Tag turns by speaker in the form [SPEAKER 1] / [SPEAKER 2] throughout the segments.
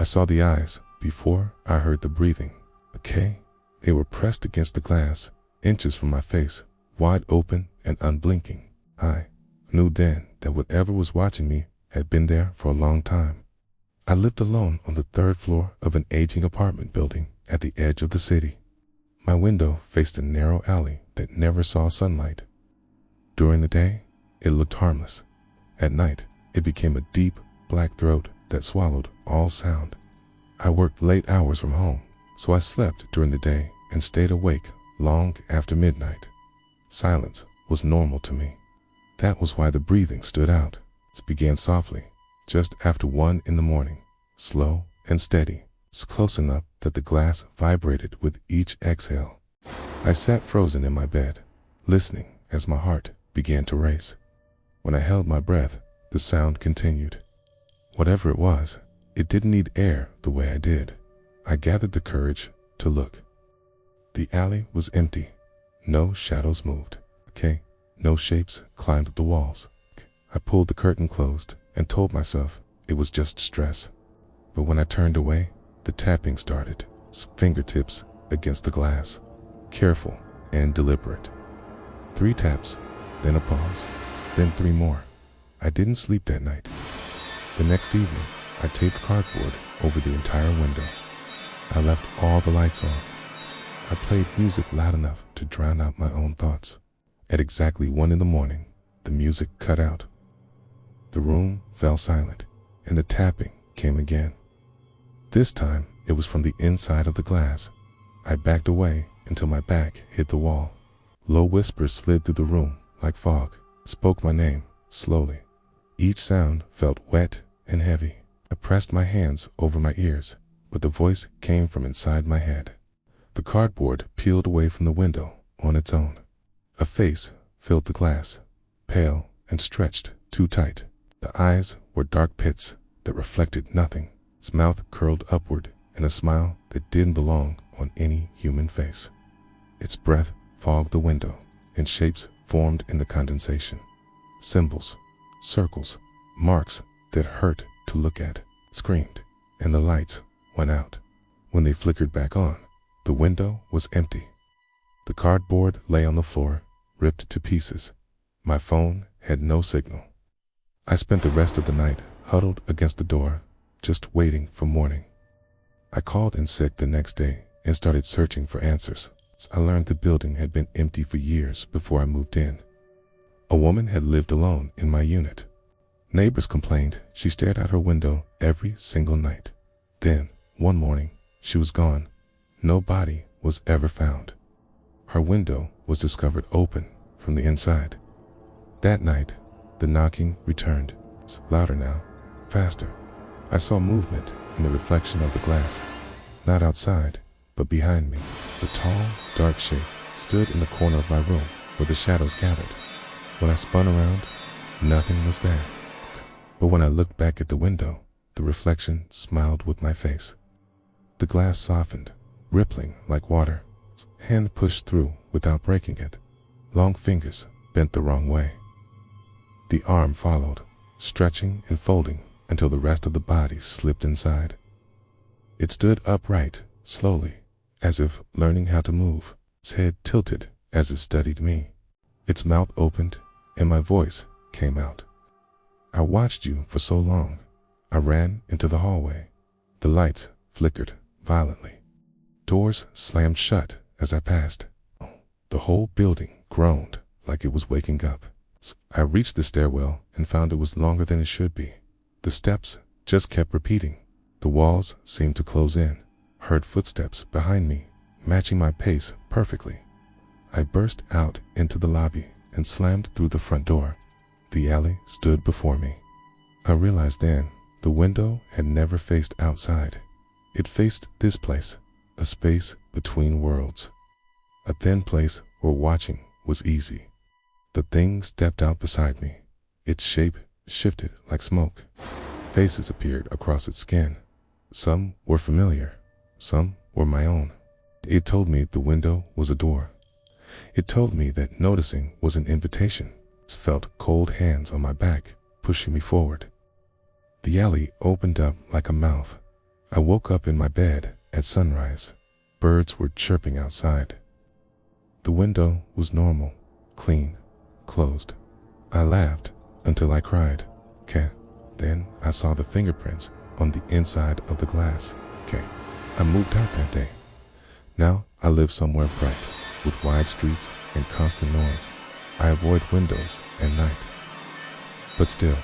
[SPEAKER 1] saw the eyes before I heard the breathing. Okay? They were pressed against the glass, inches from my face, wide open and unblinking. I knew then that whatever was watching me had been there for a long time. I lived alone on the 3rd floor of an aging apartment building at the edge of the city. My window faced a narrow alley that never saw sunlight. During the day, it looked harmless. At night, it became a deep, black throat that swallowed all sound. I worked late hours from home, so I slept during the day and stayed awake long after midnight. Silence was normal to me. That was why the breathing stood out. It began softly, just after 1 in the morning, slow and steady. It's close enough that the glass vibrated with each exhale. I sat frozen in my bed, listening as my heart began to race. When I held my breath, the sound continued. Whatever it was, it didn't need air the way I did. I gathered the courage to look. The alley was empty. No shadows moved. Okay? No shapes climbed the walls. I pulled the curtain closed and told myself it was just stress. But when I turned away, the tapping started, fingertips against the glass, careful and deliberate. 3 taps, then a pause, then 3 more. I didn't sleep that night. The next evening, I taped cardboard over the entire window. I left all the lights on. I played music loud enough to drown out my own thoughts. At exactly 1 in the morning, the music cut out. The room fell silent, and the tapping came again. This time, it was from the inside of the glass. I backed away until my back hit the wall. Low whispers slid through the room like fog, spoke my name slowly. Each sound felt wet and heavy. I pressed my hands over my ears, but the voice came from inside my head. The cardboard peeled away from the window on its own. A face filled the glass, pale and stretched too tight. The eyes were dark pits that reflected nothing. Its mouth curled upward in a smile that didn't belong on any human face. Its breath fogged the window, and shapes formed in the condensation. Symbols, circles, marks that hurt to look at, screamed, and the lights went out. When they flickered back on, the window was empty. The cardboard lay on the floor, ripped to pieces. My phone had no signal. I spent the rest of the night huddled against the door, just waiting for morning. I called in sick the next day and started searching for answers. I learned the building had been empty for years before I moved in. A woman had lived alone in my unit. Neighbors complained she stared out her window every single night. Then, one morning, she was gone. No body was ever found. Her window was discovered open from the inside. That night, the knocking returned. It's louder now, faster. I saw movement in the reflection of the glass, not outside, but behind me. The tall, dark shape stood in the corner of my room where the shadows gathered. When I spun around, nothing was there. But when I looked back at the window, the reflection smiled with my face. The glass softened, rippling like water. Its hand pushed through without breaking it. Long fingers bent the wrong way. The arm followed, stretching and folding until the rest of the body slipped inside. It stood upright, slowly, as if learning how to move. Its head tilted as it studied me. Its mouth opened, and my voice came out. I watched you for so long. I ran into the hallway. The lights flickered violently. Doors slammed shut as I passed. The whole building groaned like it was waking up. I reached the stairwell and found it was longer than it should be. The steps just kept repeating. The walls seemed to close in. Heard footsteps behind me, matching my pace perfectly. I burst out into the lobby and slammed through the front door. The alley stood before me. I realized then the window had never faced outside. It faced this place, a space between worlds. A thin place where watching was easy. The thing stepped out beside me. Its shape shifted like smoke. Faces appeared across its skin. Some were familiar, some were my own. It told me the window was a door. It told me that noticing was an invitation. It felt cold hands on my back, pushing me forward. The alley opened up like a mouth. I woke up in my bed at sunrise. Birds were chirping outside. The window was normal, clean, closed. I laughed until I cried. Okay. Then I saw the fingerprints on the inside of the glass. Okay. I moved out that day. Now I live somewhere bright, with wide streets and constant noise. I avoid windows at night. But still,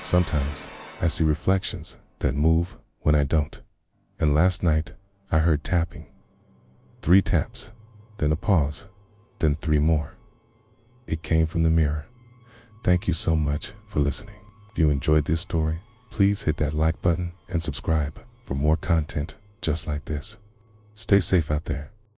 [SPEAKER 1] sometimes I see reflections that move when I don't. And last night I heard tapping. 3 taps, then a pause, then 3 more. It came from the mirror. Thank you so much for listening. If you enjoyed this story, please hit that like button and subscribe for more content just like this. Stay safe out there.